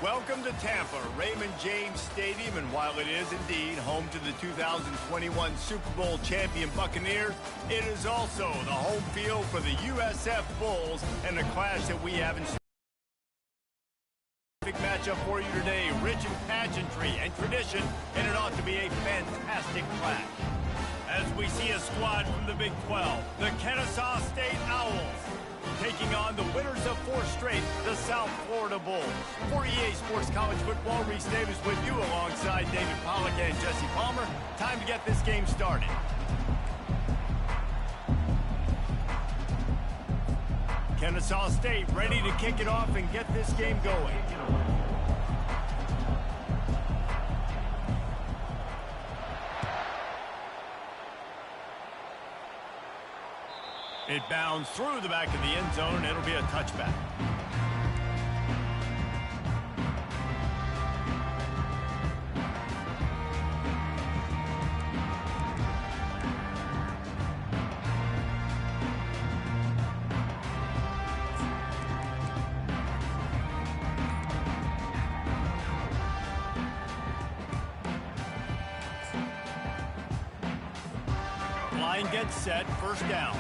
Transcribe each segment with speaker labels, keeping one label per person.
Speaker 1: Welcome to Tampa, Raymond James Stadium, and while it is indeed home to the 2021 Super Bowl champion Buccaneers, it is also the home field for the USF Bulls and a clash that we have in matchup for you today, rich in pageantry and tradition, and it ought to be a fantastic clash. As we see a squad from the Big 12, the Kennesaw State Owls, taking on the winners of 4 straight, the South Florida Bulls. For EA Sports College Football, Reese Davis with you alongside David Pollack and Jesse Palmer. Time to get this game started. Kennesaw State ready to kick it off and get this game going. It bounds through the back of the end zone. It'll be a touchback. Line gets set, first down.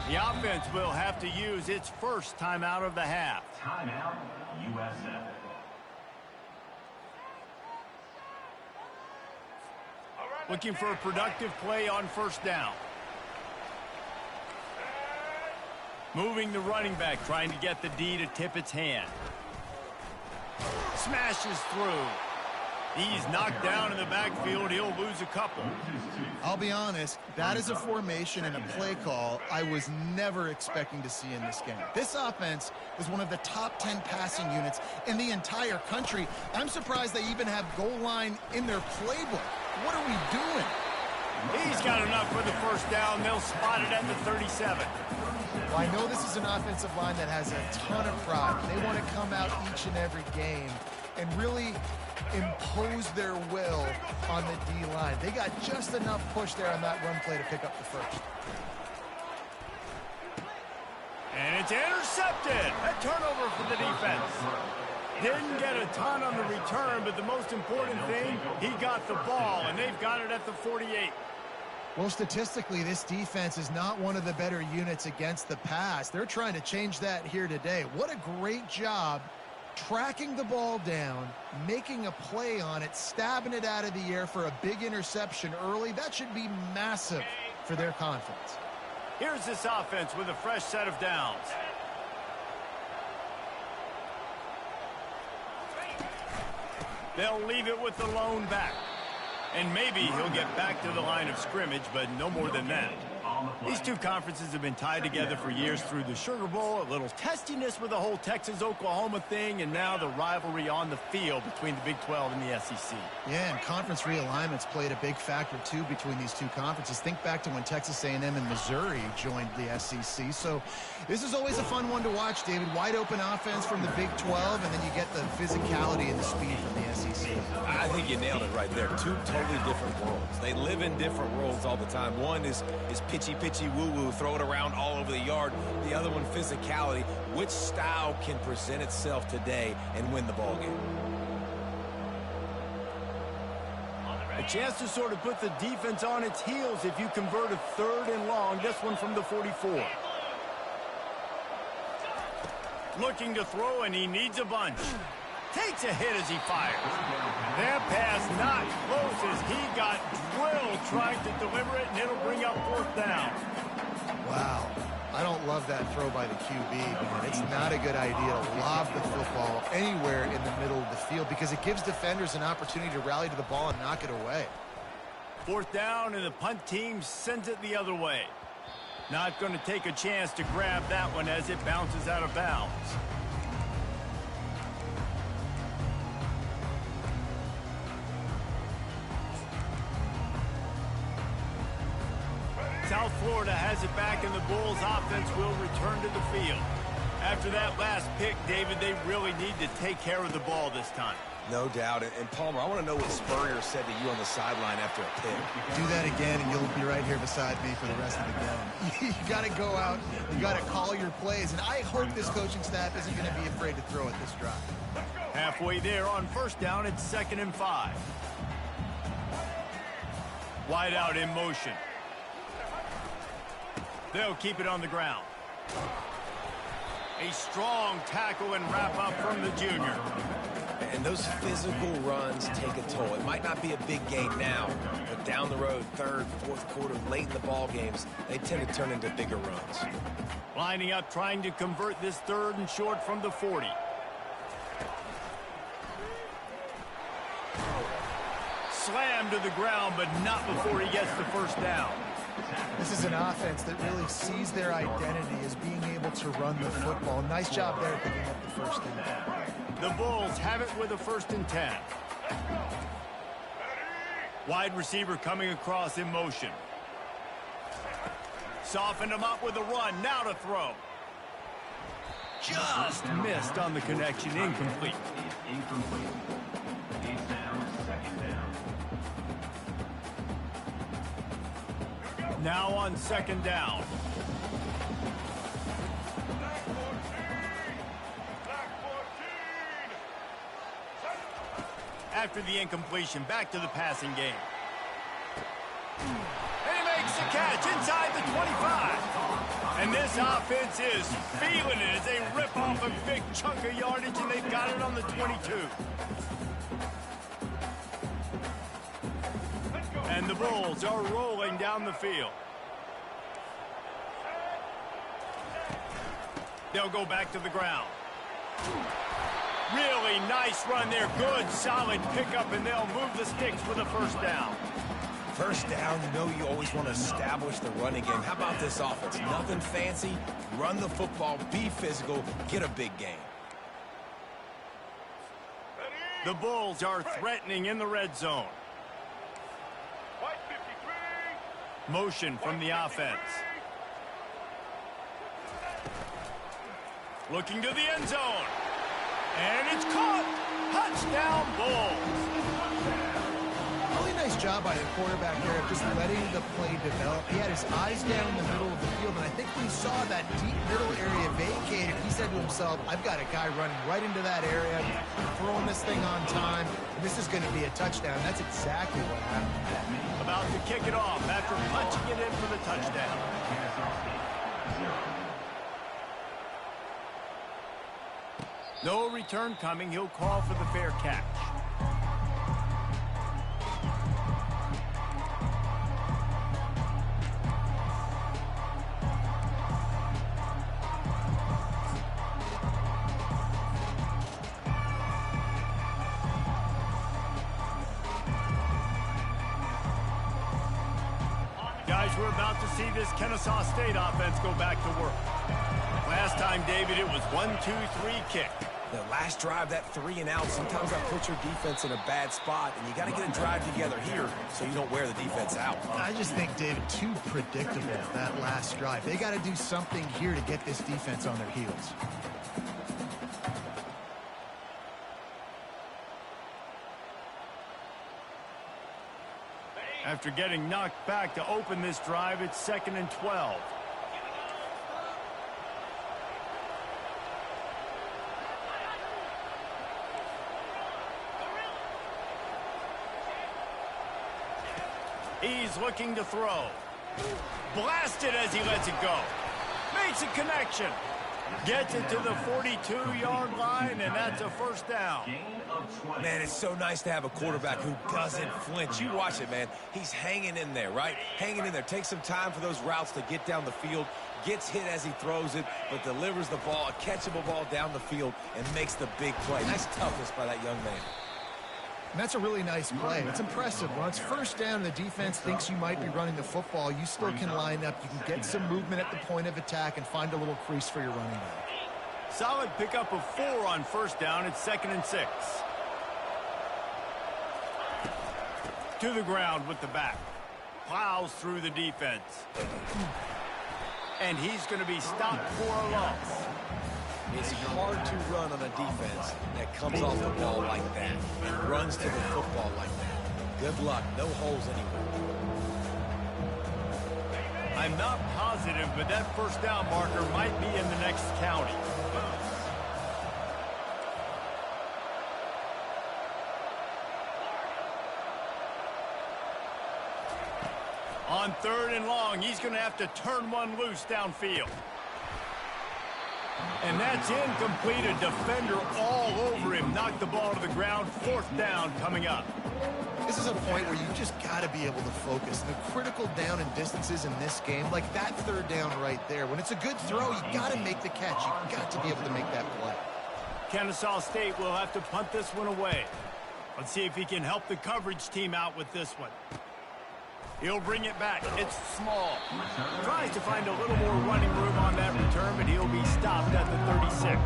Speaker 1: The offense will have to use its first timeout of the half.
Speaker 2: Timeout, USF.
Speaker 1: Looking for a productive play on first down. Moving the running back, trying to get the D to tip its hand. Smashes through. He's knocked down in the backfield. He'll lose a couple.
Speaker 3: I'll be honest, that is a formation and a play call I was never expecting to see in this game. This offense is one of the top 10 passing units in the entire country. I'm surprised they even have goal line in their playbook. What are we doing?
Speaker 1: He's got enough for the first down. They'll spot it at the 37.
Speaker 3: Well, I know this is an offensive line that has a ton of pride. They want to come out each and every game and really impose their will on the D-line. They got just enough push there on that run play to pick up the first.
Speaker 1: And it's intercepted. A turnover for the defense. Didn't get a ton on the return, but the most important thing, he got the ball, and they've got it at the 48.
Speaker 3: Well, statistically, this defense is not one of the better units against the pass. They're trying to change that here today. What a great job tracking the ball down, making a play on it, stabbing it out of the air for a big interception early. That should be massive for their confidence.
Speaker 1: Here's this offense with a fresh set of downs. They'll leave it with the lone back. And maybe he'll get back to the line of scrimmage, but no more than that. These two conferences have been tied together for years through the Sugar Bowl, a little testiness with the whole Texas-Oklahoma thing, and now the rivalry on the field between the Big 12 and the SEC.
Speaker 3: Yeah, and conference realignments played a big factor, too, between these two conferences. Think back to when Texas A&M and Missouri joined the SEC. So this is always a fun one to watch, David. Wide open offense from the Big 12, and then you get the physicality and the speed from the SEC.
Speaker 4: I think you nailed it right there. Two totally different worlds. They live in different worlds all the time. One is pitchy, woo-woo, throw it around all over the yard. The other one, physicality. Which style can present itself today and win the ball game?
Speaker 1: A chance to sort of put the defense on its heels if you convert a 3rd and long. This one from the 44. Looking to throw, and he needs a bunch. Takes a hit as he fires. That pass not close as he got drilled trying to deliver it, and it'll bring up 4th down.
Speaker 3: Wow. I don't love that throw by the QB, man. It's not a good idea to lob the football anywhere in the middle of the field because it gives defenders an opportunity to rally to the ball and knock it away.
Speaker 1: 4th down, and the punt team sends it the other way. Not going to take a chance to grab that one as it bounces out of bounds. South Florida has it back, and the Bulls offense will return to the field. After that last pick, David, they really need to take care of the ball this time.
Speaker 4: No doubt. And Palmer, I want to know what Spurrier said to you on the sideline after a pick.
Speaker 3: Do that again, and you'll be right here beside me for the rest of the game. You got to go out. You got to call your plays. And I hope this coaching staff isn't going to be afraid to throw at this drive.
Speaker 1: Halfway there on first down, it's 2nd and 5. Wide out in motion. They'll keep it on the ground. A strong tackle and wrap up from the junior.
Speaker 4: And those physical runs take a toll. It might not be a big gain now, but down the road, third, fourth quarter, late in the ball games, they tend to turn into bigger runs.
Speaker 1: Lining up, trying to convert this 3rd and short from the 40. Slammed to the ground, but not before he gets the first down.
Speaker 3: This is an offense that really sees their identity as being able to run the football. Nice job there picking up the first down.
Speaker 1: The Bulls have it with a 1st and 10. Wide receiver coming across in motion. Softened him up with a run. Now to throw. Just missed on the connection. Incomplete.
Speaker 2: Incomplete. Eighth down, 2nd down.
Speaker 1: Now on 2nd down. After the incompletion, back to the passing game. And he makes the catch inside the 25. And this offense is feeling it as they rip off a big chunk of yardage, and they've got it on the 22. And the Bulls are rolling down the field. They'll go back to the ground. Really nice run there. Good, solid pickup, and they'll move the sticks for the first down.
Speaker 4: First down, you know you always want to establish the running game. How about this offense? Nothing fancy. Run the football, be physical, get a big gain.
Speaker 1: The Bulls are threatening in the red zone. Motion from the offense. Looking to the end zone. And it's caught. Touchdown, Bulls.
Speaker 3: Really nice job by the quarterback there of just letting the play develop. He had his eyes down in the middle of the field, and I think when he saw that deep middle area vacated, he said to himself, I've got a guy running right into that area, throwing this thing on time, and this is going to be a touchdown. That's exactly what happened.
Speaker 1: About to kick it off after punching it in for the touchdown. No return coming. He'll call for the fair catch. Guys, we're about to see this Kennesaw State offense go back to work. Last time, David, it was 1-2-3 kick.
Speaker 4: The last drive, that 3 and out, sometimes that puts your defense in a bad spot, and you got to get a drive together here so you don't wear the defense out.
Speaker 3: I just think, David, too predictable, that last drive. They got to do something here to get this defense on their heels.
Speaker 1: After getting knocked back to open this drive, it's 2nd and 12. He's looking to throw. Blasted as he lets it go. Makes a connection. Gets it to the 42-yard line, and that's a first down.
Speaker 4: Man, it's so nice to have a quarterback who doesn't flinch. You watch it, man. He's hanging in there, right? Hanging in there. Takes some time for those routes to get down the field. Gets hit as he throws it, but delivers the ball, a catchable ball down the field, and makes the big play. Nice toughness by that young man.
Speaker 3: And that's a really nice play. It's impressive. When it's first down and the defense thinks you might be running the football, you still can line up. You can get some movement at the point of attack and find a little crease for your running back.
Speaker 1: Solid pickup of 4 on first down. It's 2nd and 6. To the ground with the back. Plows through the defense. And he's going to be stopped for a loss.
Speaker 4: It's hard to run on a defense that comes off the ball like that, and runs to the football like that. Good luck. No holes anywhere.
Speaker 1: I'm not positive, but that first down marker might be in the next county. On 3rd and long, he's going to have to turn one loose downfield. And that's incomplete. A defender all over him. Knocked the ball to the ground. 4th down coming up.
Speaker 3: This is a point where you just got to be able to focus. The critical down and distances in this game, like that 3rd down right there. When it's a good throw, you got to make the catch. You got to be able to make that play.
Speaker 1: Kennesaw State will have to punt this one away. Let's see if he can help the coverage team out with this one. He'll bring it back. It's small. Tries to find a little more running room on that return, but he'll be stopped at the 36.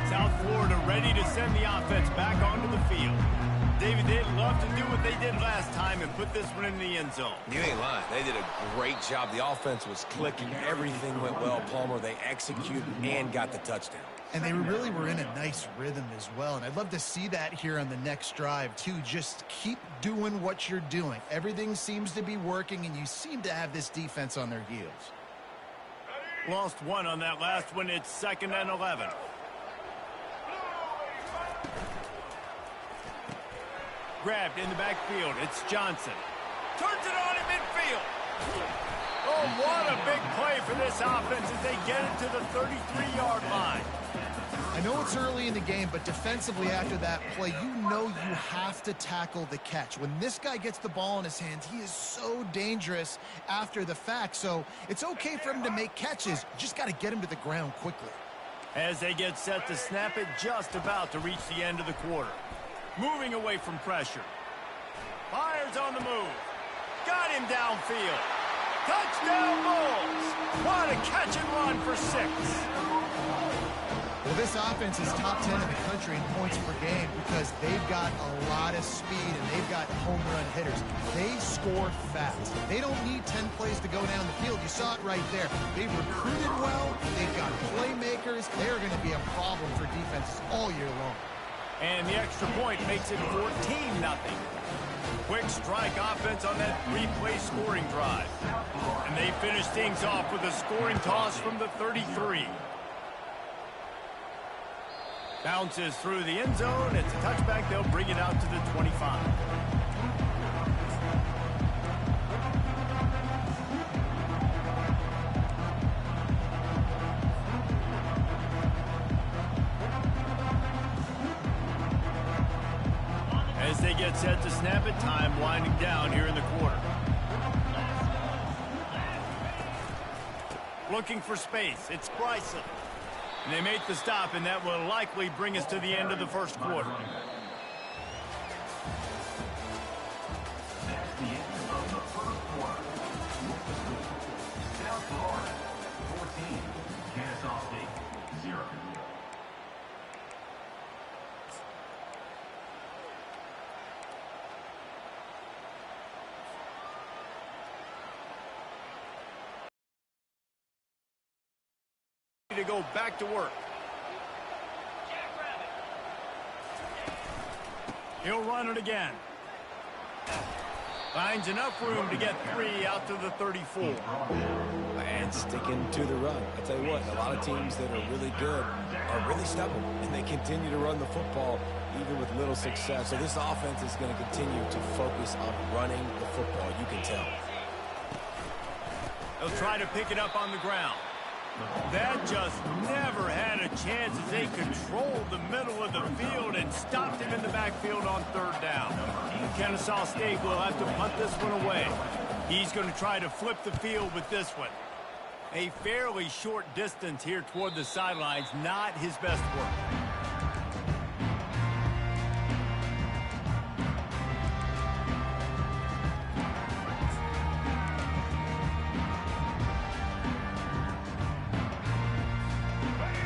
Speaker 1: South Florida ready to send the offense back onto the field. David, they'd love to do what they did last time and put this one in the end zone.
Speaker 4: You ain't lying. They did a great job. The offense was clicking. Everything went well, Palmer. They executed and got the touchdown.
Speaker 3: And they really were in a nice rhythm as well. And I'd love to see that here on the next drive, too. Just keep doing what you're doing. Everything seems to be working, and you seem to have this defense on their heels.
Speaker 1: Lost one on that last one. It's 2nd and 11. Grabbed in the backfield. It's Johnson. Turns it on in midfield. Oh, what a big play for this offense as they get it to the 33-yard line.
Speaker 3: I know it's early in the game, but defensively after that play, you know you have to tackle the catch. When this guy gets the ball in his hands, he is so dangerous after the fact. So it's okay for him to make catches. You just got to get him to the ground quickly.
Speaker 1: As they get set to snap it, just about to reach the end of the quarter. Moving away from pressure. Fires on the move. Got him downfield. Touchdown Bulls. What a catch and run for 6.
Speaker 3: Well, this offense is top 10 in the country in points per game because they've got a lot of speed and they've got home run hitters. They score fast. They don't need 10 plays to go down the field. You saw it right there. They've recruited well. They've got playmakers. They're going to be a problem for defenses all year long.
Speaker 1: And the extra point makes it 14-0. Quick strike offense on that 3-play scoring drive. And they finish things off with a scoring toss from the 33. Bounces through the end zone. It's a touchback. They'll bring it out to the 25. As they get set to snap it, time winding down here in the quarter. Looking for space. It's Bryson. And they make the stop, and that will likely bring us to the end of the first quarter.
Speaker 2: That's the end of the first quarter. South Florida, 14. Kennesaw State, 0.
Speaker 1: To go back to work. He'll run it again. Finds enough room to get 3 out to the 34.
Speaker 4: And sticking to the run. I tell you what, a lot of teams that are really good are really stubborn, and they continue to run the football even with little success. So this offense is going to continue to focus on running the football. You can tell.
Speaker 1: They'll try to pick it up on the ground. That just never had a chance as they controlled the middle of the field and stopped him in the backfield on 3rd down. Kennesaw State will have to punt this one away. He's going to try to flip the field with this one. A fairly short distance here toward the sidelines, not his best work.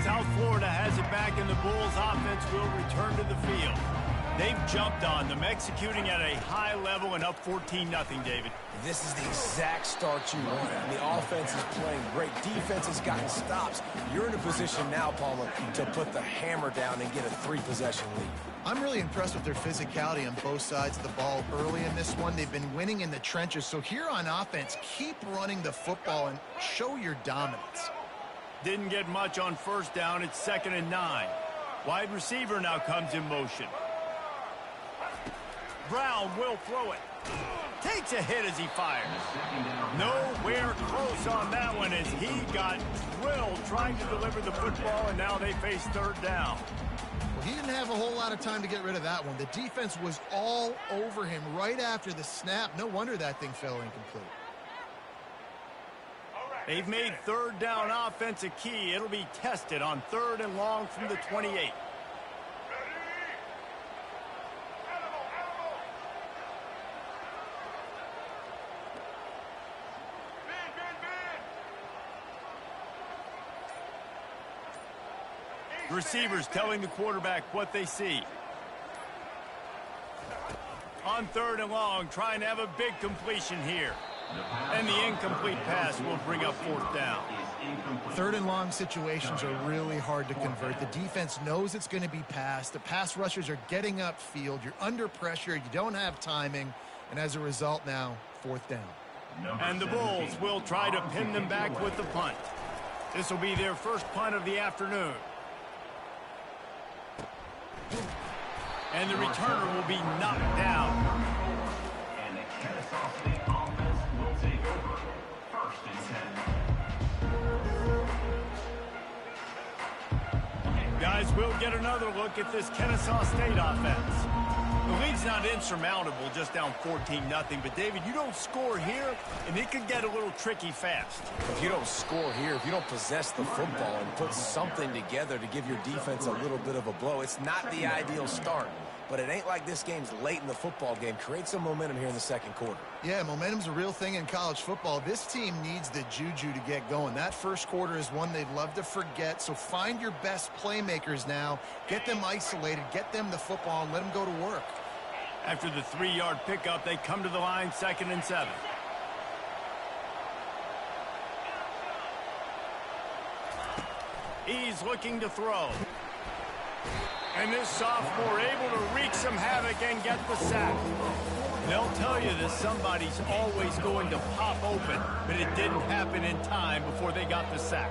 Speaker 1: South Florida has it back, and the Bulls offense will return to the field. They've jumped on them, executing at a high level and up 14-0, David.
Speaker 4: This is the exact start you want. The offense is playing great. Defense has gotten stops. You're in a position now, Palmer, to put the hammer down and get a 3-possession lead.
Speaker 3: I'm really impressed with their physicality on both sides of the ball early in this one. They've been winning in the trenches. So here on offense, keep running the football and show your dominance.
Speaker 1: Didn't get much on first down. It's 2nd and 9. Wide receiver now comes in motion. Brown will throw it. Takes a hit as he fires. Nowhere close on that one as he got drilled trying to deliver the football, and now they face 3rd down.
Speaker 3: Well, he didn't have a whole lot of time to get rid of that one. The defense was all over him right after the snap. No wonder that thing fell incomplete.
Speaker 1: They've made 3rd down offense a key. It'll be tested on 3rd and long from the 28. Receivers telling the quarterback what they see. On 3rd and long, trying to have a big completion here. And the incomplete pass will bring up 4th down.
Speaker 3: 3rd and long situations are really hard to convert. The defense knows it's going to be passed. The pass rushers are getting upfield. You're under pressure. You don't have timing. And as a result now, 4th down.
Speaker 1: And the Bulls will try to pin them back with the punt. This will be their first punt of the afternoon. And the returner will be knocked down.
Speaker 2: And the Kennesaw State offense will take over. 1st and 10.
Speaker 1: Guys, we'll get another look at this Kennesaw State offense. The lead's not insurmountable, just down 14-0. But, David, you don't score here, and it could get a little tricky fast.
Speaker 4: If you don't score here, if you don't possess the football and put something together to give your defense a little bit of a blow, it's not the ideal start. But it ain't like this game's late in the football game. Create some momentum here in the 2nd quarter.
Speaker 3: Yeah, momentum's a real thing in college football. This team needs the juju to get going. That 1st quarter is one they'd love to forget. So find your best playmakers now. Get them isolated. Get them the football and let them go to work.
Speaker 1: After the 3-yard pickup, they come to the line 2nd and 7. He's looking to throw. And this sophomore able to wreak some havoc and get the sack. They'll tell you that somebody's always going to pop open, but it didn't happen in time before they got the sack.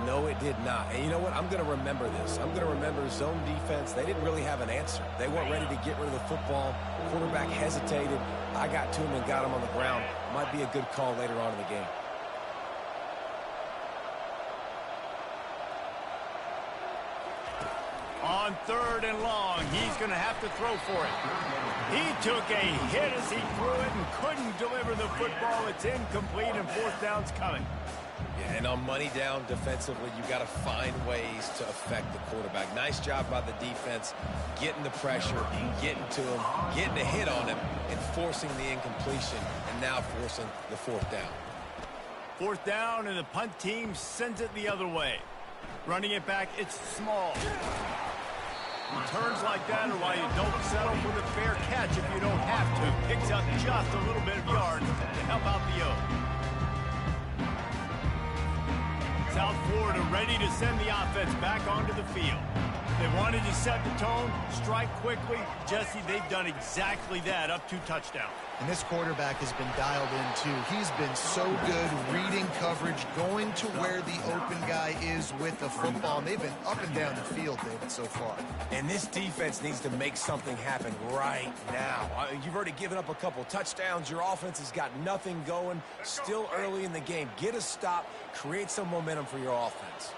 Speaker 4: No, it did not. And you know what? I'm going to remember this. I'm going to remember zone defense. They didn't really have an answer. They weren't ready to get rid of the football. Quarterback hesitated. I got to him and got him on the ground. Might be a good call later on in the game.
Speaker 1: On 3rd and long, he's going to have to throw for it. He took a hit as he threw it and couldn't deliver the football. It's incomplete, and 4th down's coming.
Speaker 4: Yeah, and on money down defensively, you got to find ways to affect the quarterback. Nice job by the defense, getting the pressure, getting to him, getting a hit on him, and forcing the incompletion, and now forcing the 4th down.
Speaker 1: 4th down, and the punt team sends it the other way. Running it back, it's Small. Turns like that are why you don't settle for the fair catch if you don't have to. Picks up just a little bit of yards to help out the O. South Florida ready to send the offense back onto the field. They wanted to set the tone, strike quickly. Jesse, they've done exactly that, up 2 touchdowns.
Speaker 3: And this quarterback has been dialed in, too. He's been so good reading coverage, going to where the open guy is with the football. And they've been up and down the field, David, so far.
Speaker 4: And this defense needs to make something happen right now. You've already given up a couple touchdowns. Your offense has got nothing going. Still early in the game. Get a stop. Create some momentum for your offense.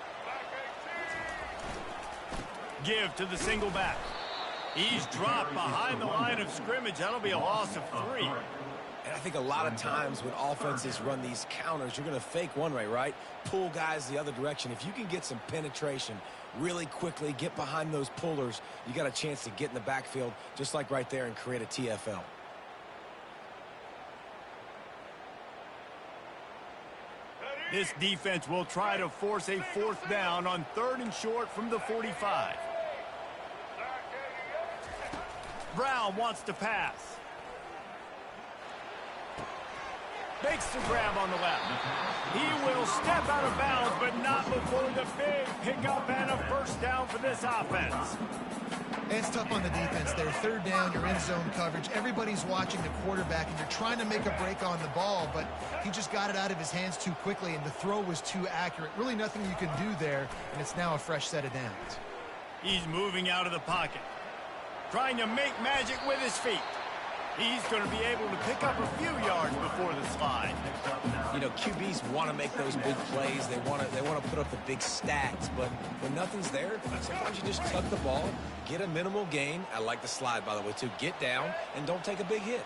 Speaker 1: Give to the single back. He's dropped behind the line of scrimmage. That'll be a loss of 3.
Speaker 4: And I think a lot of times when offenses run these counters, you're going to fake one way, right? Pull guys the other direction. If you can get some penetration really quickly, get behind those pullers, you got a chance to get in the backfield, just like right there, and create a TFL.
Speaker 1: This defense will try to force a 4th down on 3rd and short from the 45. Brown wants to pass. Makes the grab on the left. He will step out of bounds, but not before the big pickup and a first down for this offense.
Speaker 3: It's tough on the defense there. Third down, you're in zone coverage. Everybody's watching the quarterback, and you're trying to make a break on the ball, but he just got it out of his hands too quickly, and the throw was too accurate. Really nothing you can do there, and it's now a fresh set of downs.
Speaker 1: He's moving out of the pocket, trying to make magic with his feet. He's going to be able to pick up a few yards before the slide.
Speaker 4: You know, QBs want to make those big plays. They want to put up the big stats. But when nothing's there, sometimes you just tuck the ball, get a minimal gain. I like the slide, by the way, too. Get down and don't take a big hit.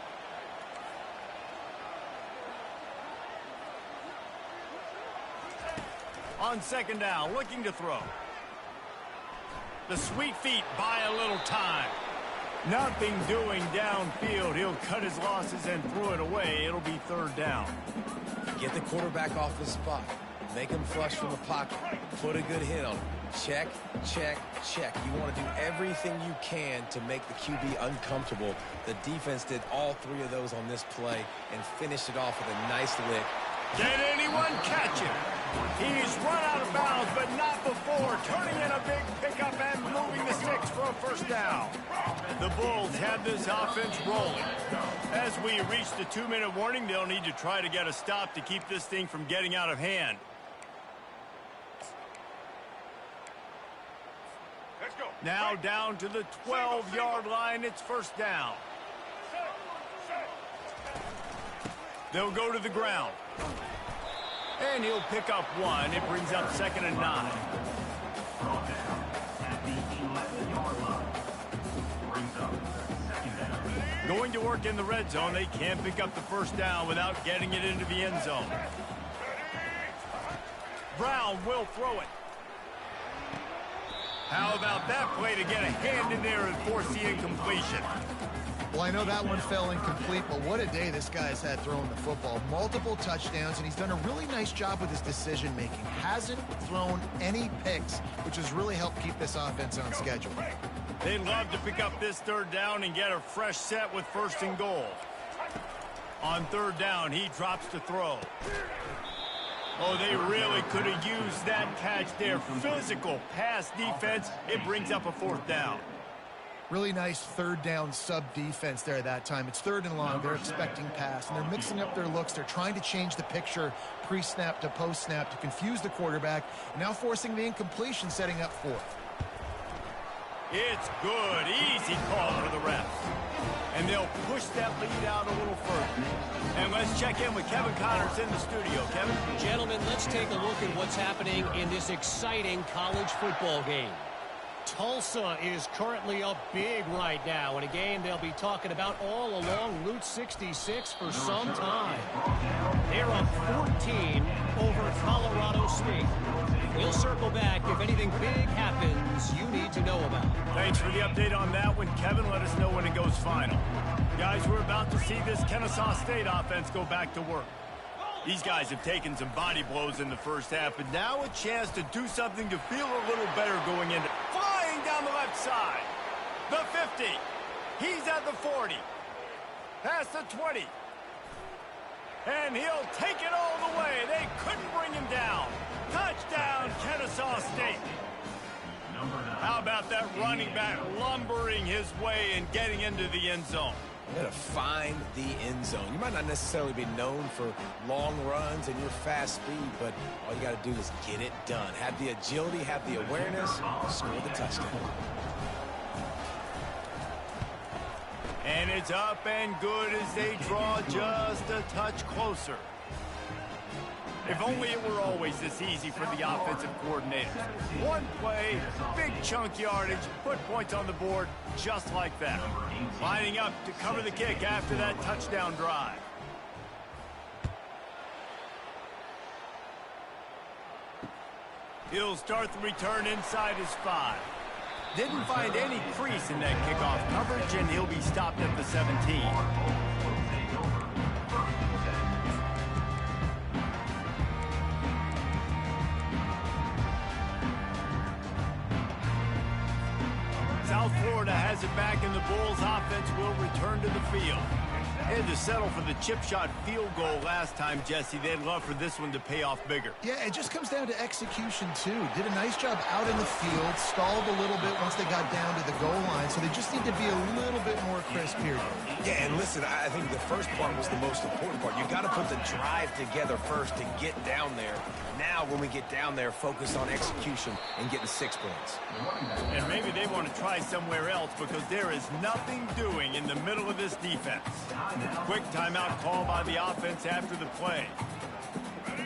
Speaker 1: On second down, looking to throw. The sweet feet buy a little time. Nothing doing downfield. He'll cut his losses and throw it away. It'll be third down.
Speaker 4: Get the quarterback off his spot. Make him flush from the pocket. Put a good hit on him. Check, check, check. You want to do everything you can to make the QB uncomfortable. The defense did all three of those on this play and finished it off with a nice lick.
Speaker 1: Can anyone catch him? He's run out of bounds, but not before turning in a big pickup and moving the sticks for a first down. The Bulls have this offense rolling. As we reach the 2-minute warning, they'll need to try to get a stop to keep this thing from getting out of hand. Let's go. Now down to the 12-yard line. It's first down. They'll go to the ground. And he'll pick up one. It brings up 2nd and 9. Going to work in the red zone. They can't pick up the first down without getting it into the end zone. Brown will throw it. How about that play to get a hand in there and force the incompletion?
Speaker 3: Well, I know that one fell incomplete, but what a day this guy's had throwing the football. Multiple touchdowns, and he's done a really nice job with his decision-making. Hasn't thrown any picks, which has really helped keep this offense on schedule.
Speaker 1: They'd love to pick up this third down and get a fresh set with 1st and goal. On third down, he drops to throw. Oh, they really could have used that catch there. Physical pass defense. It brings up a 4th down.
Speaker 3: Really nice third down sub-defense there that time. It's 3rd and long. They're expecting pass, and they're mixing up their looks. They're trying to change the picture pre-snap to post-snap to confuse the quarterback, now forcing the incompletion, setting up 4th.
Speaker 1: It's good. Easy call for the refs. And they'll push that lead out a little further. And let's check in with Kevin Connors in the studio. Kevin?
Speaker 5: Gentlemen, let's take a look at what's happening in this exciting college football game. Tulsa is currently up big right now in a game they'll be talking about all along Route 66 for some time. They're up 14 over Colorado State. We'll circle back if anything big happens you need to know about.
Speaker 1: Thanks for the update on that one, Kevin. Let us know when it goes final. Guys, we're about to see this Kennesaw State offense go back to work. These guys have taken some body blows in the first half, but now a chance to do something to feel a little better going into. Flying down the left side. The 50. He's at the 40. Past the 20. And he'll take it all the way. They couldn't bring him down. Touchdown, Kennesaw State. How about that running back lumbering his way and getting into the end zone?
Speaker 4: You got to find the end zone. You might not necessarily be known for long runs and your fast speed, but all you got to do is get it done. Have the agility, have the awareness, score the touchdown.
Speaker 1: And it's up and good as they draw just a touch closer. If only it were always this easy for the offensive coordinator. One play, big chunk yardage, put points on the board just like that. Lining up to cover the kick after that touchdown drive. He'll start the return inside his 5. Didn't find any crease in that kickoff coverage, and he'll be stopped at the 17. South Florida has has it back, and the Bulls offense will return to the field. They had to settle for the chip shot field goal last time, Jesse. They'd love for this one to pay off bigger.
Speaker 3: Yeah, it just comes down to execution, too. Did a nice job out in the field, stalled a little bit once they got down to the goal line, so they just need to be a little bit more crisp here.
Speaker 4: Yeah, and listen, I think the first part was the most important part. You got to put the drive together first to get down there. Now, when we get down there, focus on execution and getting 6 points.
Speaker 1: And maybe they want to try somewhere else because there is nothing doing in the middle of this defense. Quick timeout call by the offense after the play.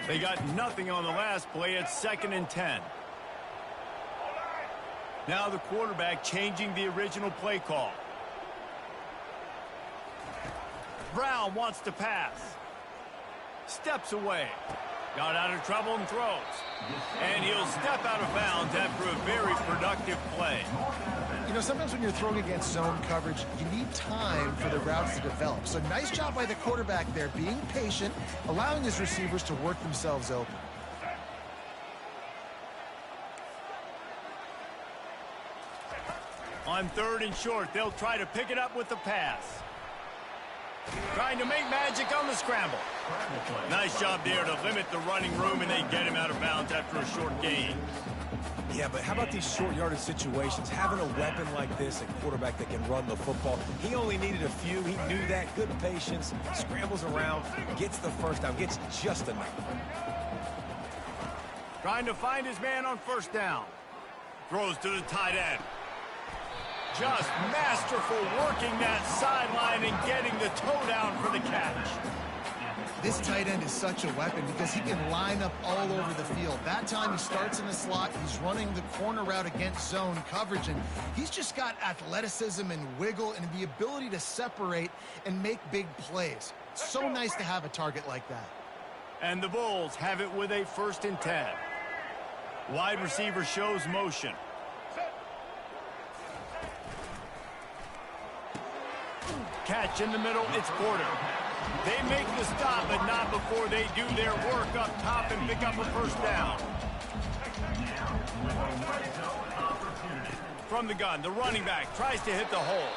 Speaker 1: They got nothing on the last play. It's 2nd and 10. Now the quarterback changing the original play call. Brown wants to pass. Steps away. Got out of trouble and throws. And he'll step out of bounds after a very productive play.
Speaker 3: You know, sometimes when you're throwing against zone coverage, you need time for the routes to develop. So nice job by the quarterback there, being patient, allowing his receivers to work themselves open.
Speaker 1: On 3rd and short, they'll try to pick it up with the pass. Trying to make magic on the scramble. Nice job there to limit the running room, and they get him out of bounds after a short gain.
Speaker 4: Yeah, but how about these short yardage situations? Having a weapon like this, a quarterback that can run the football, he only needed a few. He knew that. Good patience, scrambles around, gets the first down, gets just enough.
Speaker 1: Trying to find his man on 1st down. Throws to the tight end. Just masterful working that sideline and getting the toe down for the catch.
Speaker 3: This tight end is such a weapon because he can line up all over the field. That time he starts in the slot, he's running the corner route against zone coverage, and he's just got athleticism and wiggle and the ability to separate and make big plays. So nice to have a target like that.
Speaker 1: And the Bulls have it with a 1st and 10. Wide receiver shows motion. Catch in the middle, it's Porter. They make the stop, but not before they do their work up top and pick up a 1st down. From the gun, the running back tries to hit the hole.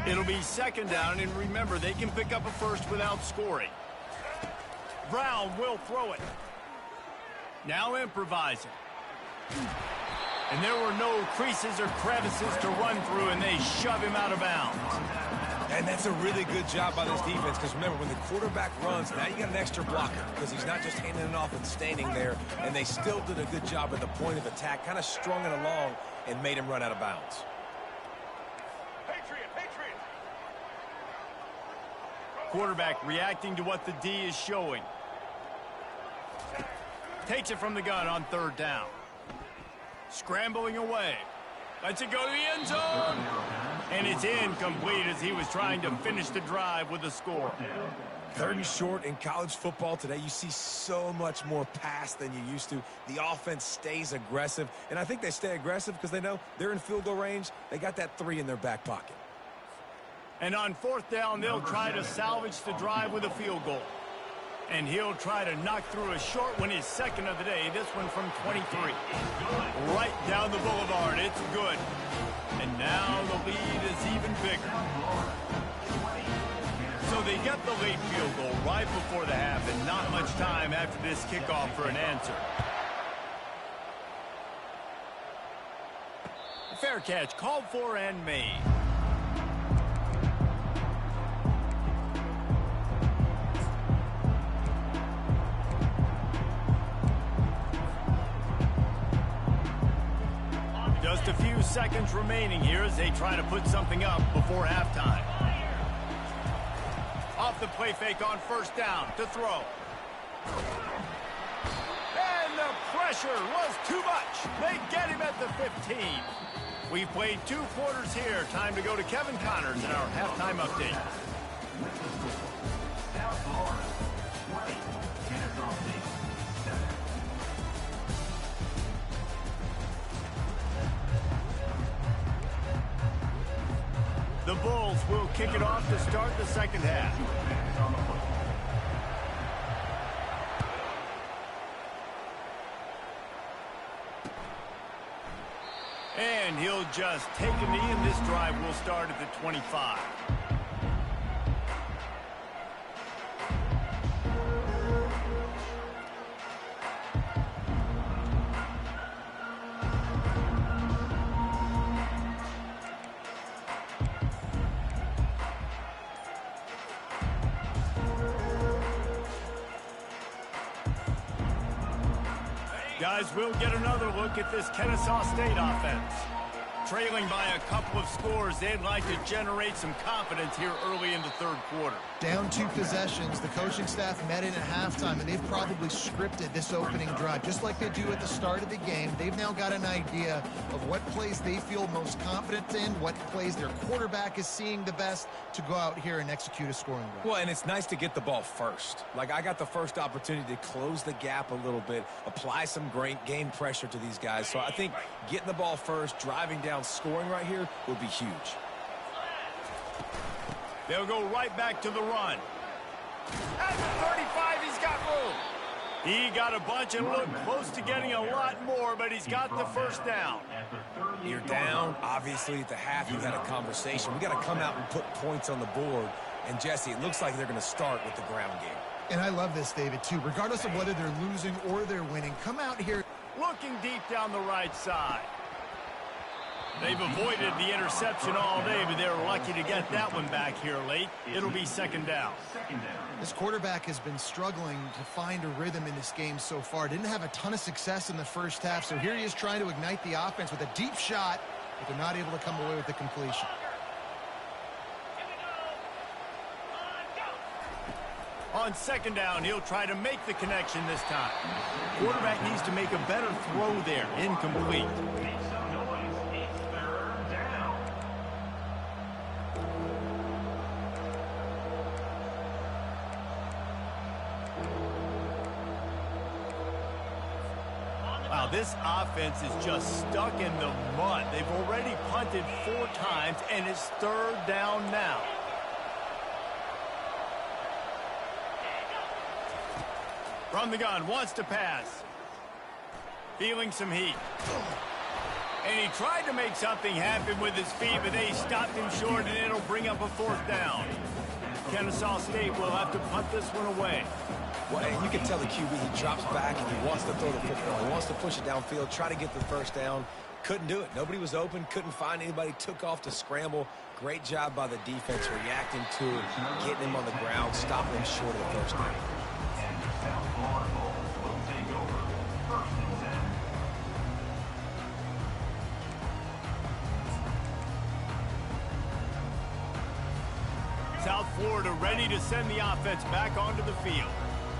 Speaker 1: It'll be 2nd down, and remember, they can pick up a 1st without scoring. Brown will throw it. Now improvising. And there were no creases or crevices to run through, and they shove him out of bounds.
Speaker 4: And that's a really good job by this defense because, remember, when the quarterback runs, now you got an extra blocker because he's not just handing it off and standing there, and they still did a good job at the point of attack, kind of strung it along and made him run out of bounds.
Speaker 1: Quarterback reacting to what the D is showing. Takes it from the gun on 3rd down. Scrambling away. Lets it go to the end zone. And it's incomplete as he was trying to finish the drive with a score.
Speaker 4: 3rd and short in college football today, you see so much more pass than you used to. The offense stays aggressive, and I think they stay aggressive because they know they're in field goal range. They got that 3 in their back pocket.
Speaker 1: And on 4th down, they'll try to salvage the drive with a field goal. And he'll try to knock through a short one, his 2nd of the day, this one from 23. Right down the boulevard, it's good. And now the lead is even bigger. So they get the late field goal right before the half, and not much time after this kickoff for an answer. Fair catch called for and made. Just a few seconds remaining here as they try to put something up before halftime. Off the play fake on 1st down to throw. And the pressure was too much. They get him at the 15. We've played 2 quarters here. Time to go to Kevin Connors in our halftime update. The Bulls will kick it off to start the second half. And he'll just take a knee, and this drive will start at the 25. Guys, we'll get another look at this Kennesaw State offense. Trailing by a couple of scores, they'd like to generate some confidence here early in the third quarter.
Speaker 3: Down 2 possessions, the coaching staff met in at halftime, and they've probably scripted this opening drive. Just like they do at the start of the game, they've now got an idea of what plays they feel most confident in, what plays their quarterback is seeing the best to go out here and execute a scoring drive.
Speaker 4: Well, and it's nice to get the ball first. Like, I got the first opportunity to close the gap a little bit, apply some gain pressure to these guys. So I think getting the ball first, driving down, scoring right here would be huge.
Speaker 1: They'll go right back to the run. At the 35, he's got room. He got a bunch and looked close to getting a lot more, but he's got the first down.
Speaker 4: You're down. Obviously, at the half, you had a conversation. We got to come out and put points on the board. And, Jesse, it looks like they're going to start with the ground game.
Speaker 3: And I love this, David, too. Regardless of whether they're losing or they're winning, come out here.
Speaker 1: Looking deep down the right side. They've avoided the interception all day, but they're lucky to get that one back here late. It'll be second down.
Speaker 3: This quarterback has been struggling to find a rhythm in this game so far. Didn't have a ton of success in the first half, so here he is trying to ignite the offense with a deep shot, but they're not able to come away with the completion.
Speaker 1: On second down, he'll try to make the connection this time. Quarterback needs to make a better throw there. Incomplete. Wow, this offense is just stuck in the mud. They've already punted 4 times, and it's third down now. From the gun, wants to pass. Feeling some heat. And he tried to make something happen with his feet, but they stopped him short, and it'll bring up a 4th down. Kennesaw State will have to punt this one away.
Speaker 4: Well, and you can tell the QB, he drops back and he wants to throw the football. He wants to push it downfield, try to get the first down. Couldn't do it. Nobody was open, couldn't find anybody, took off to scramble. Great job by the defense reacting to it, getting him on the ground, stopping him short of the first down.
Speaker 1: South Florida ready to send the offense back onto the field.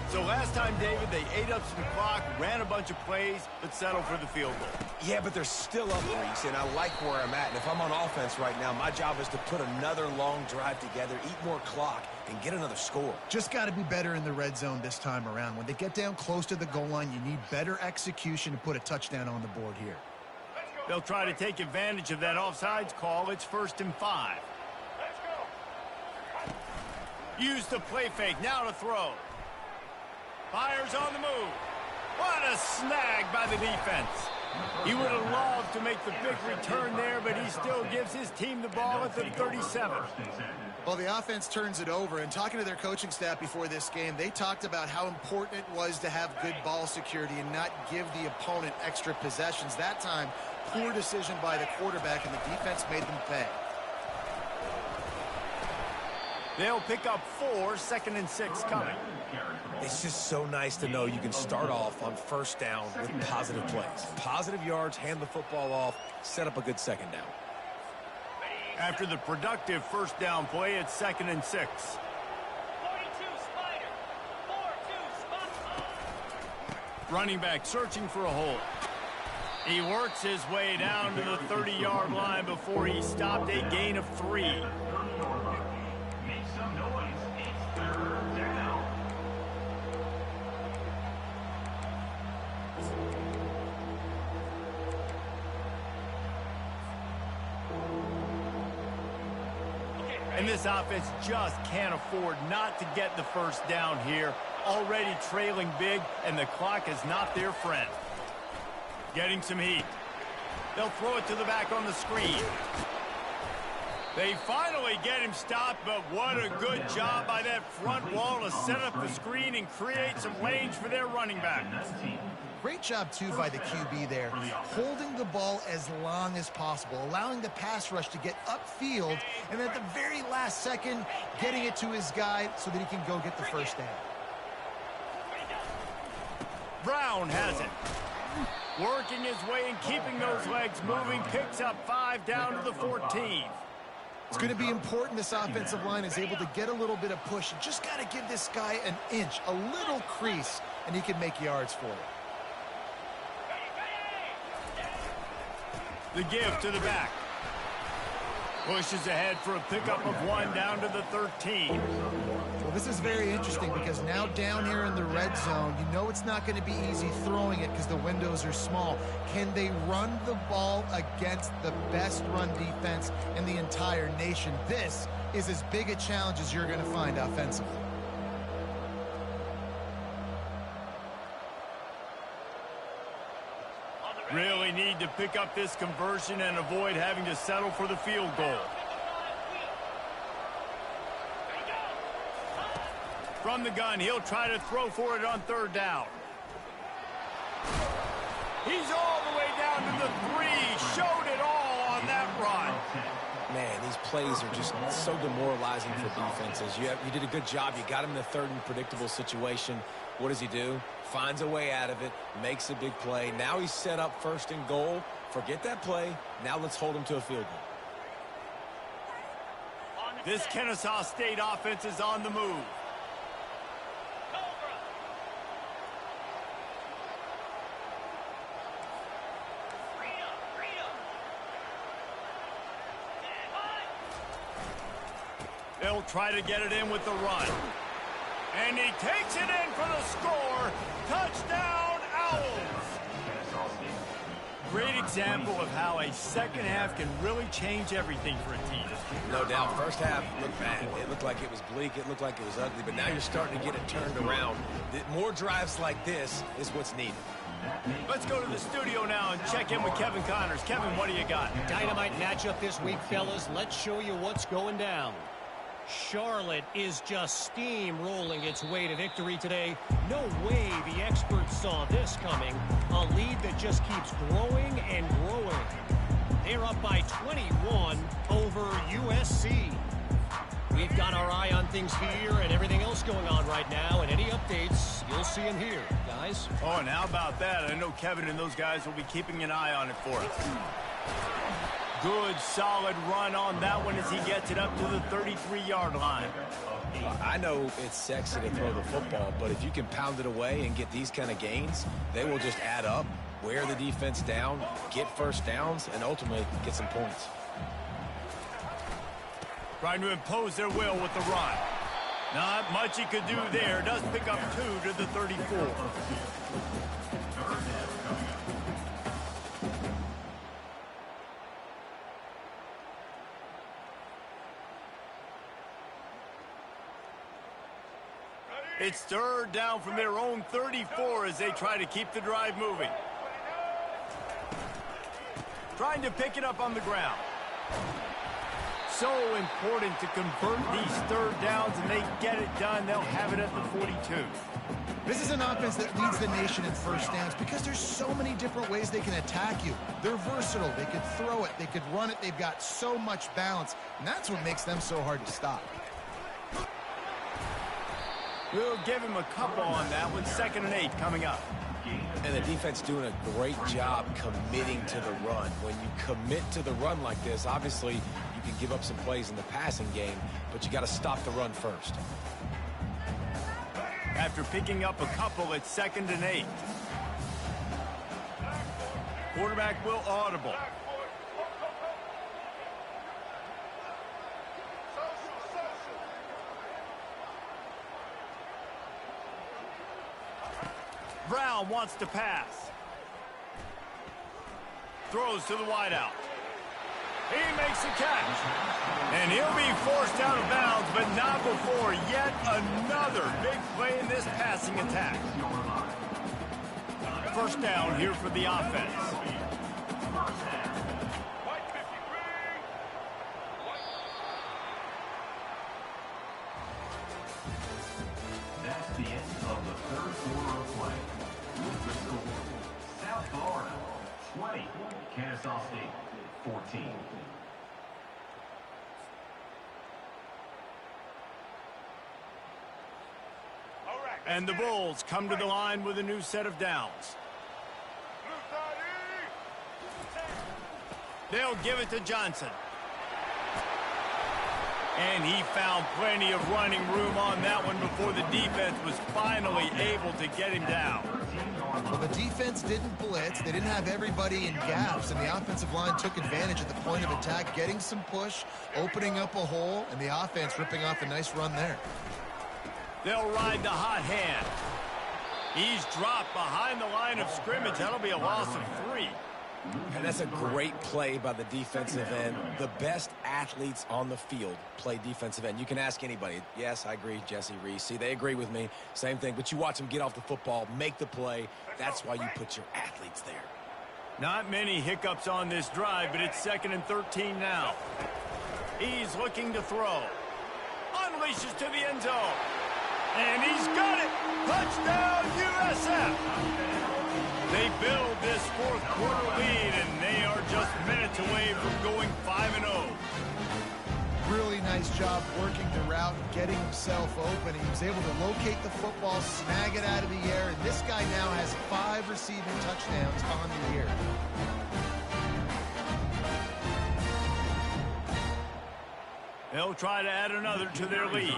Speaker 1: So last time, David, they ate up some clock, ran a bunch of plays, but settled for the field goal.
Speaker 4: Yeah, but they're still up, Reese, and I like where I'm at. And if I'm on offense right now, my job is to put another long drive together, eat more clock, and get another score.
Speaker 3: Just got to be better in the red zone this time around. When they get down close to the goal line, you need better execution to put a touchdown on the board here.
Speaker 1: They'll try to take advantage of that offsides call. It's 1st and 5. Use the play fake, now to throw. Fires on the move. What a snag by the defense. He would have loved to make the big return there, but he still gives his team the ball at the 37.
Speaker 3: Well, the offense turns it over, and talking to their coaching staff before this game, they talked about how important it was to have good ball security and not give the opponent extra possessions. That time, poor decision by the quarterback, and the defense made them pay.
Speaker 1: They'll pick up 4, 2nd and 6 coming.
Speaker 4: It's just so nice to know you can start off on first down with positive plays. Positive yards, hand the football off, set up a good second down.
Speaker 1: After the productive first down play, it's 2nd and 6.
Speaker 6: 42 Spider. 4-2 spot.
Speaker 1: Running back searching for a hole. He works his way down to the 30-yard line before he stopped, a gain of 3.
Speaker 2: Make some noise. It's third down.
Speaker 1: this offense just can't afford not to get the first down here. Already trailing big, and the clock is not their friend. Getting some heat. They'll throw it to the back on the screen. They finally get him stopped, but what a good job by that front wall to set up the screen and create some lanes for their running back.
Speaker 3: Great job, too, by the QB there, holding the ball as long as possible, allowing the pass rush to get upfield, and at the very last second, getting it to his guy so that he can go get the first down.
Speaker 1: Brown has it. Working his way and keeping those legs moving, picks up 5 down to the 14.
Speaker 3: It's going to be important this offensive line is able to get a little bit of push. You just got to give this guy an inch, a little crease, and he can make yards for it.
Speaker 1: The give to the back. Pushes ahead for a pickup of 1 down to the 13.
Speaker 3: Well, this is very interesting because now down here in the red zone, you know it's not going to be easy throwing it because the windows are small. Can they run the ball against the best run defense in the entire nation? This is as big a challenge as you're going to find offensively.
Speaker 1: Really need to pick up this conversion and avoid having to settle for the field goal. From the gun, he'll try to throw for it on 3rd down. He's all the way down to the 3. Showed it all on that run.
Speaker 4: Man, these plays are just so demoralizing for defenses. You did a good job. You got him in a 3rd and predictable situation. What does he do? Finds a way out of it, makes a big play. Now he's set up 1st and goal. Forget that play. Now let's hold him to a field goal.
Speaker 1: This Kennesaw State offense is on the move. They'll try to get it in with the run. And he takes it in for the score. Touchdown, Owls. Great example of how a second half can really change everything for a team.
Speaker 4: No doubt. First half looked bad. It looked like it was bleak. It looked like it was ugly. But now you're starting to get it turned around. More drives like this is what's needed.
Speaker 1: Let's go to the studio now and check in with Kevin Connors. Kevin, what do you got?
Speaker 5: Dynamite matchup this week, fellas. Let's show you what's going down. Charlotte is just steamrolling its way to victory today. No way the experts saw this coming. A lead that just keeps growing and growing. They're up by 21 over USC. We've got our eye on things here and everything else going on right now, and any updates, you'll see them here, guys.
Speaker 1: Oh, and how about that? I know Kevin and those guys will be keeping an eye on it for us. Good, solid run on that one as he gets it up to the 33-yard line.
Speaker 4: I know it's sexy to throw the football, but if you can pound it away and get these kind of gains, they will just add up, wear the defense down, get first downs, and ultimately get some points.
Speaker 1: Trying to impose their will with the run. Not much he could do there. Does pick up 2 to the 34. It's 3rd down from their own 34 as they try to keep the drive moving. Trying to pick it up on the ground. So important to convert these 3rd downs, and they get it done. They'll have it at the 42.
Speaker 3: This is an offense that leads the nation in first downs because there's so many different ways they can attack you. They're versatile. They could throw it. They could run it. They've got so much balance, and that's what makes them so hard to stop.
Speaker 1: We'll give him a couple on that one. 2nd and 8 coming up.
Speaker 4: And the defense doing a great job committing to the run. When you commit to the run like this, obviously you can give up some plays in the passing game, but you got to stop the run first.
Speaker 1: After picking up a couple, it's 2nd and 8. Quarterback will audible. Brown wants to pass. Throws to the wideout. He makes the catch. And he'll be forced out of bounds, but not before yet another big play in this passing attack. First down here for the offense.
Speaker 2: That's the end of the third quarter of play. With the score, South Florida 20, Kennesaw State 14.
Speaker 1: And the Bulls come to the line with a new set of downs. They'll give it to Johnson. And he found plenty of running room on that one before the defense was finally able to get him down.
Speaker 3: Well, the defense didn't blitz. They didn't have everybody in gaps, and the offensive line took advantage at the point of attack, getting some push, opening up a hole, and the offense ripping off a nice run there.
Speaker 1: They'll ride the hot hand. He's dropped behind the line of scrimmage. That'll be a loss of 3.
Speaker 4: And that's a great play by the defensive end. The best athletes on the field play defensive end. You can ask anybody. Yes, I agree, Jesse Reese. See, they agree with me. Same thing. But you watch them get off the football, make the play. That's why you put your athletes there.
Speaker 1: Not many hiccups on this drive, but it's 2nd and 13 now. He's looking to throw. Unleashes to the end zone. And he's got it. Touchdown, USF. They build this fourth quarter lead, and they are just minutes away from going 5-0.
Speaker 3: Really nice job working the route, getting himself open. He was able to locate the football, snag it out of the air, and this guy now has 5 receiving touchdowns on the year.
Speaker 1: They'll try to add another to their lead.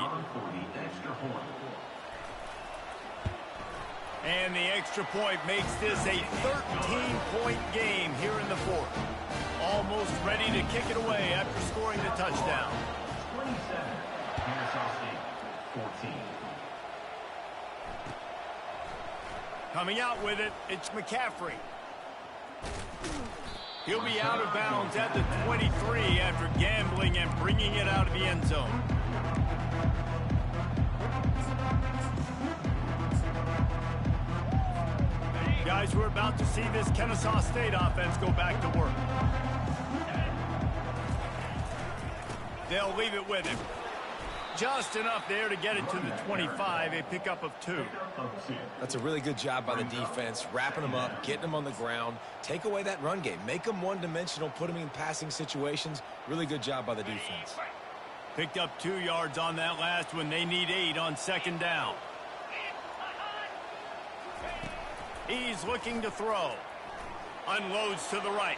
Speaker 1: And the extra point makes this a 13-point game here in the fourth. Almost ready to kick it away after scoring the touchdown.
Speaker 2: 27, Kennesaw State 14.
Speaker 1: Coming out with it, it's McCaffrey. He'll be out of bounds at the 23 after gambling and bringing it out of the end zone. Guys, we're about to see this Kennesaw State offense go back to work. They'll leave it with him. Just enough there to get it to the 25, a pickup of 2.
Speaker 4: That's a really good job by the defense, wrapping them up, getting them on the ground. Take away that run game. Make them one-dimensional, put them in passing situations. Really good job by the defense.
Speaker 1: Picked up 2 yards on that last one. They need 8 on 2nd down. He's looking to throw. Unloads to the right.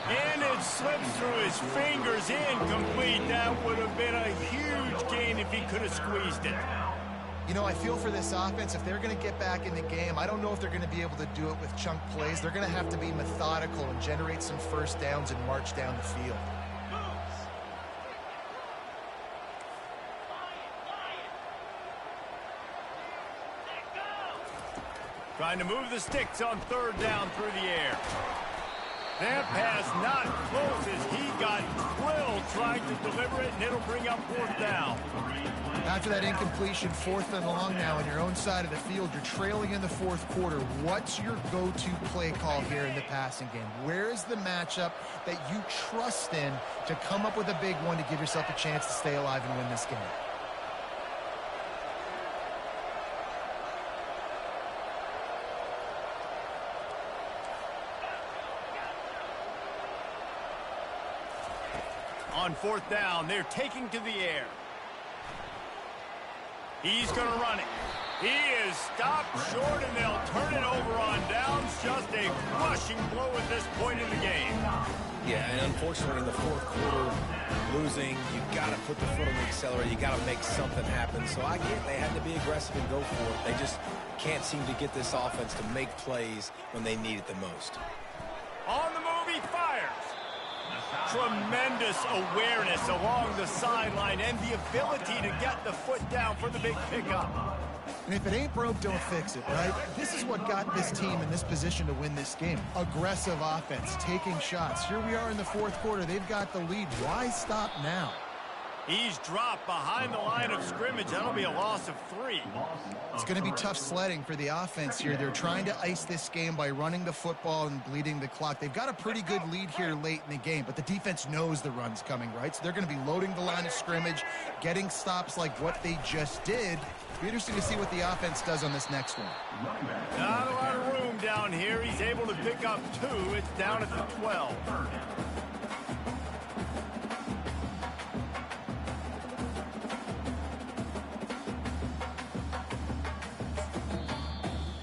Speaker 1: And it slips through his fingers, incomplete. That would have been a huge gain if he could have squeezed it.
Speaker 3: You know, I feel for this offense, if they're going to get back in the game, I don't know if they're going to be able to do it with chunk plays. They're going to have to be methodical and generate some first downs and march down the field.
Speaker 1: Trying to move the sticks on 3rd down through the air. That pass not close as he got drilled trying to deliver it, and it'll bring up 4th down.
Speaker 3: After that incompletion, 4th and long now on your own side of the field, you're trailing in the 4th quarter. What's your go-to play call here in the passing game? Where is the matchup that you trust in to come up with a big one to give yourself a chance to stay alive and win this game?
Speaker 1: On 4th down, they're taking to the air. He's going to run it. He is stopped short, and they'll turn it over on downs. Just a crushing blow at this point in the game.
Speaker 4: Yeah, and unfortunately in the 4th quarter, losing, you got to put the foot on the accelerator. You got to make something happen. So I get they had to be aggressive and go for it. They just can't seem to get this offense to make plays when they need it the most.
Speaker 1: On the move, he fires. Tremendous awareness along the sideline and the ability to get the foot down for the big pickup.
Speaker 3: And if it ain't broke, don't fix it, right? This is what got this team in this position to win this game. Aggressive offense, taking shots. Here we are in the fourth quarter. They've got the lead. Why stop now?
Speaker 1: He's dropped behind the line of scrimmage. That'll be a loss of 3.
Speaker 3: It's going to be tough sledding for the offense here. They're trying to ice this game by running the football and bleeding the clock. They've got a pretty good lead here late in the game, but the defense knows the run's coming, right? So they're going to be loading the line of scrimmage, getting stops like what they just did. It'll be interesting to see what the offense does on this next one.
Speaker 1: Not a lot of room down here. He's able to pick up 2. It's down at the 12.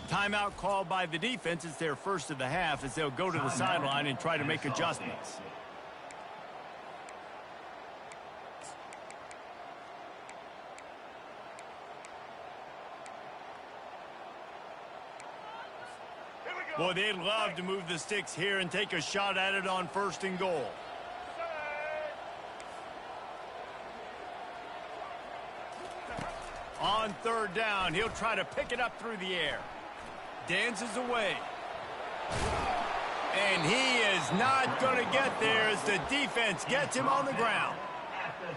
Speaker 1: Timeout called by the defense. It's their first of the half as they'll go to the sideline and try to make adjustments. Boy, they'd love to move the sticks here and take a shot at it on 1st and goal. On 3rd down, he'll try to pick it up through the air. Dances away. And he is not going to get there as the defense gets him on the ground.
Speaker 2: At the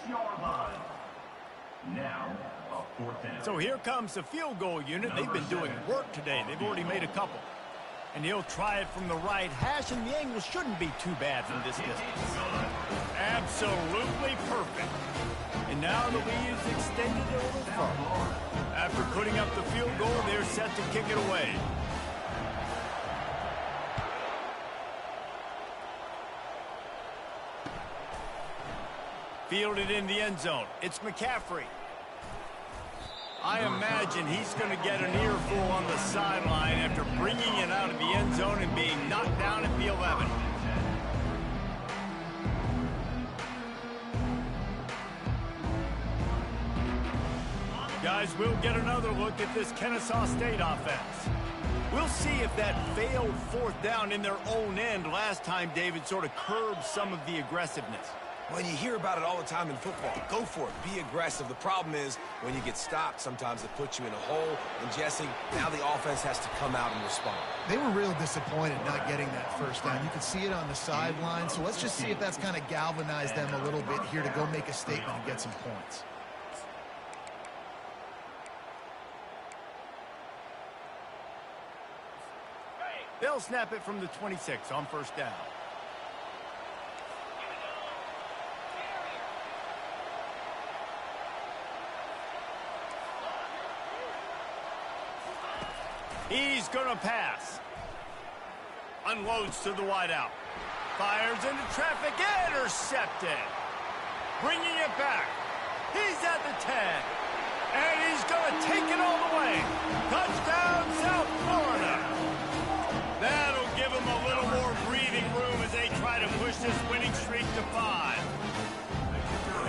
Speaker 2: 6-yard line. Now, a 4th down.
Speaker 1: So here comes the field goal unit. They've been doing work today. They've already made a couple. And he'll try it from the right hash, and the angle shouldn't be too bad from this distance. Absolutely perfect. And now the lead is extended a little further. After putting up the field goal, they're set to kick it away. Fielded in the end zone. It's McCaffrey. I imagine he's going to get an earful on the sideline after bringing it out of the end zone and being knocked down at the 11. Guys, we'll get another look at this Kennesaw State offense. We'll see if that failed 4th down in their own end last time, David, sort of curbed some of the aggressiveness.
Speaker 4: Well, you hear about it all the time in football. Go for it. Be aggressive. The problem is when you get stopped, sometimes it puts you in a hole. And, Jesse, now the offense has to come out and respond.
Speaker 3: They were real disappointed not getting that 1st down. You could see it on the sideline. So let's just see if that's kind of galvanized them a little bit here to go make a statement and get some points.
Speaker 1: They'll snap it from the 26 on 1st down. He's going to pass. Unloads to the wideout. Fires into traffic. Intercepted. Bringing it back. He's at the 10. And he's going to take it all the way. Touchdown, South Florida. That'll give him a little more breathing room as they try to push this winning streak to 5.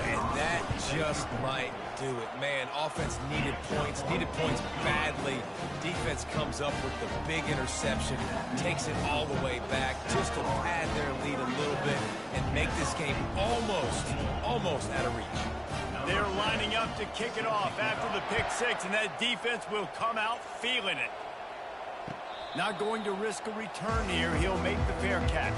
Speaker 4: And that just might do it. Man, offense needed points badly. Defense comes up with the big interception, takes it all the way back just to pad their lead a little bit and make this game almost out of reach.
Speaker 1: They're lining up to kick it off after the pick 6, and that defense will come out feeling it. Not going to risk a return here. He'll make the fair catch.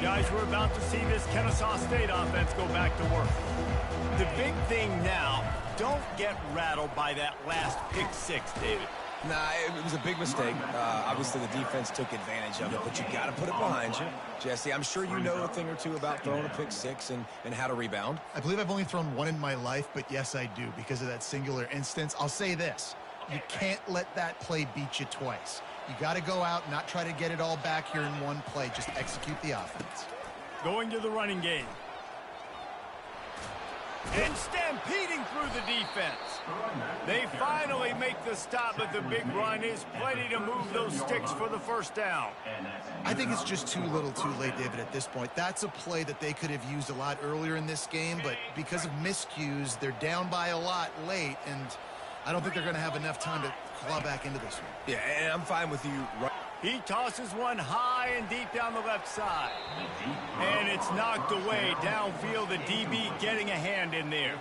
Speaker 1: Guys, we're about to see this Kennesaw State offense go back to work. The big thing now, don't get rattled by that last pick 6, David.
Speaker 4: Nah, it was a big mistake. Obviously, the defense took advantage of it, but you got to put it behind you. Jesse, I'm sure you know a thing or two about throwing a pick 6 and how to rebound.
Speaker 3: I believe I've only thrown one in my life, but yes, I do because of that singular instance. I'll say this. You can't let that play beat you twice. You got to go out and not try to get it all back here in one play. Just execute the offense.
Speaker 1: Going to the running game. And stampeding through the defense. They finally make the stop, but the big run is plenty to move those sticks for the 1st down.
Speaker 3: I think it's just too little too late, David, at this point. That's a play that they could have used a lot earlier in this game, but because of miscues, they're down by a lot late, and I don't think they're going to have enough time to claw back into this one.
Speaker 4: Yeah, and I'm fine with you.
Speaker 1: He tosses one high and deep down the left side. And it's knocked away downfield. The DB getting a hand in there.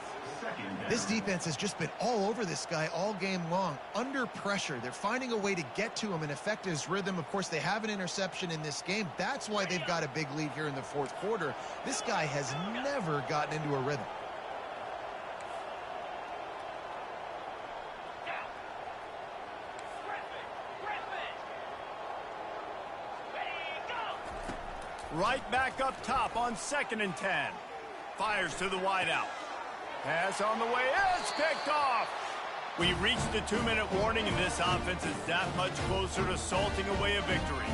Speaker 3: This defense has just been all over this guy all game long. Under pressure, they're finding a way to get to him and affect his rhythm. Of course, they have an interception in this game. That's why they've got a big lead here in the fourth quarter. This guy has never gotten into a rhythm.
Speaker 1: Right back up top on 2nd and 10. Fires to the wideout. Pass on the way. It's picked off. We reached the 2-minute warning, and this offense is that much closer to salting away a victory.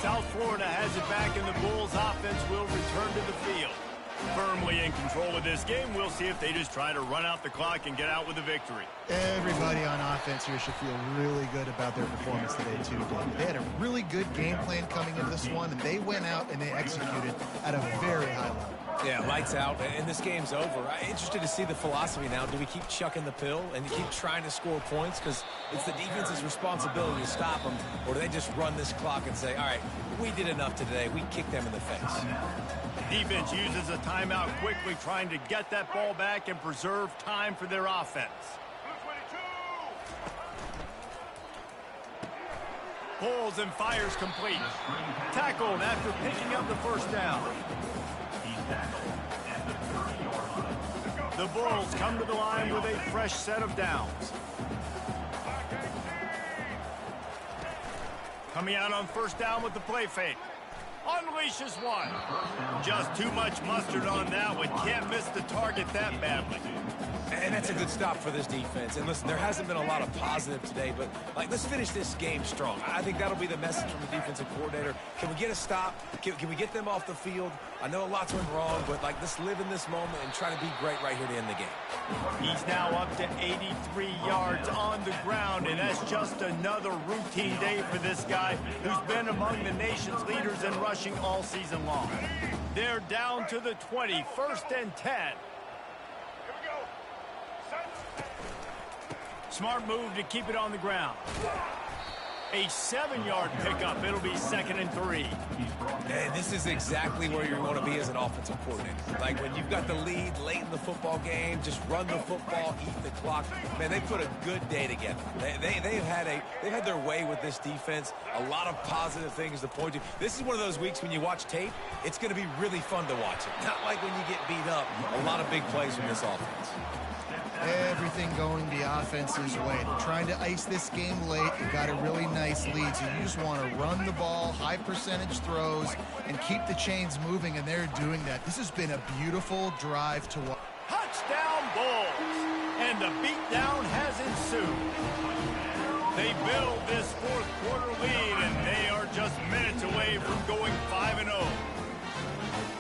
Speaker 1: South Florida has it back, and the Bulls offense will return to the field. Firmly in control of this game. We'll see if they just try to run out the clock and get out with a victory.
Speaker 3: Everybody on offense here should feel really good about their performance today, too, David. They had a really good game plan coming into this one, and they went out and they executed at a very high level.
Speaker 4: Yeah, lights out, and this game's over. I'm interested to see the philosophy now. Do we keep chucking the pill and keep trying to score points? Because it's the defense's responsibility to stop them, or do they just run this clock and say, all right, we did enough today. We kicked them in the face.
Speaker 1: Defense uses a timeout quickly, trying to get that ball back and preserve time for their offense. Pulls and fires complete. Tackled after picking up the first down. The Bulls come to the line with a fresh set of downs. Coming out on first down with the play fake. Unleashes one. Just too much mustard on that one. Can't miss the target that badly.
Speaker 4: And that's a good stop for this defense. And listen, there hasn't been a lot of positive today, but let's finish this game strong. I think that'll be the message from the defensive coordinator. Can we get a stop? Can we get them off the field? I know lots went wrong, but let's live in this moment and try to be great right here to end the game.
Speaker 1: He's now up to 83 yards on the ground, and that's just another routine day for this guy who's been among the nation's leaders in rushing all season long. They're down to the 20, 1st and 10. Smart move to keep it on the ground. A 7-yard pickup. It'll be 2nd and 3.
Speaker 4: And this is exactly where you want to be as an offensive coordinator. Like when you've got the lead late in the football game, just run the football, eat the clock. Man, they put a good day together. They've had their way with this defense. A lot of positive things to point to. This is one of those weeks when you watch tape, it's going to be really fun to watch it. Not like when you get beat up. A lot of big plays from this offense.
Speaker 3: Everything going the offense's way. They're trying to ice this game late. You've got a really nice lead, so you just want to run the ball, high percentage throws, and keep the chains moving, and they're doing that. This has been a beautiful drive to watch.
Speaker 1: Touchdown Bulls! And the beatdown has ensued. They build this fourth quarter lead, and they are just minutes away from going 5-0.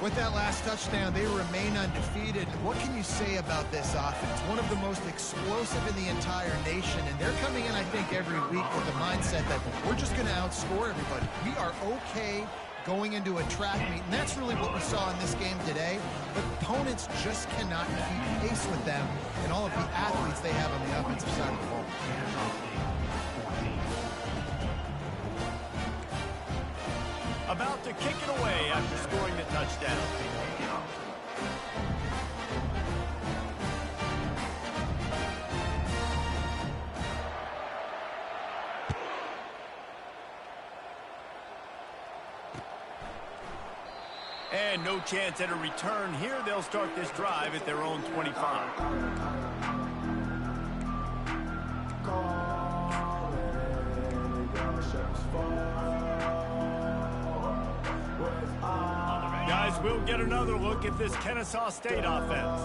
Speaker 3: With that last touchdown, they remain undefeated. What can you say about this offense? One of the most explosive in the entire nation, and they're coming in, I think, every week with the mindset that we're just going to outscore everybody. We are okay going into a track meet, and that's really what we saw in this game today. But opponents just cannot keep pace with them and all of the athletes they have on the offensive side of the ball.
Speaker 1: About to kick it away after scoring the touchdown. And no chance at a return here. They'll start this drive at their own 25. Guys, we'll get another look at this Kennesaw State offense.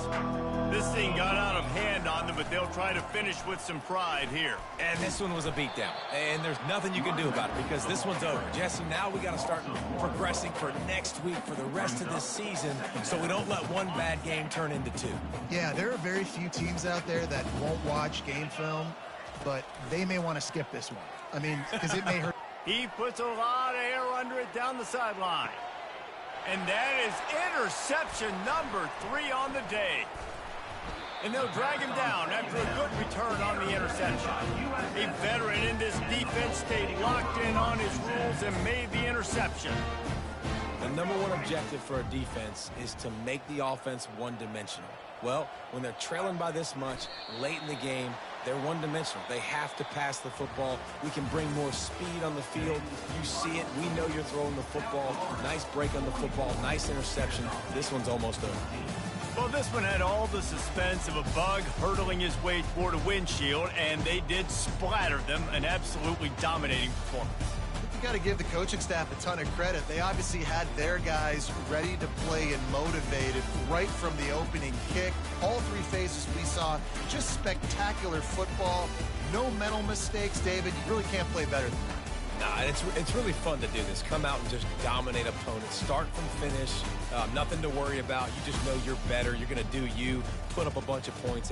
Speaker 1: This thing got out of hand on them, but they'll try to finish with some pride here.
Speaker 4: And this one was a beatdown. And there's nothing you can do about it because this one's over. Jesse, now we got to start progressing for next week, for the rest of this season, so we don't let one bad game turn into two.
Speaker 3: Yeah, there are very few teams out there that won't watch game film, but they may want to skip this one. I mean, because it may hurt.
Speaker 1: He puts a lot of air under it down the sideline. And that is interception number 3 on the day. And they'll drag him down after a good return on the interception. A veteran in this defense stayed locked in on his rules and made the interception.
Speaker 4: The number one objective for a defense is to make the offense one-dimensional. Well, when they're trailing by this much late in the game, they're one-dimensional. They have to pass the football. We can bring more speed on the field. You see it. We know you're throwing the football. Nice break on the football. Nice interception. This one's almost over.
Speaker 1: Well, this one had all the suspense of a bug hurtling his way toward a windshield, and they did splatter them. An absolutely dominating performance.
Speaker 3: You got to give the coaching staff a ton of credit. They obviously had their guys ready to play and motivated right from the opening kick. All 3 phases we saw, just spectacular football. No mental mistakes, David. You really can't play better than that.
Speaker 4: Nah, it's really fun to do this. Come out and just dominate opponents. Start from finish. Nothing to worry about. You just know you're better. You're going to do you. Put up a bunch of points.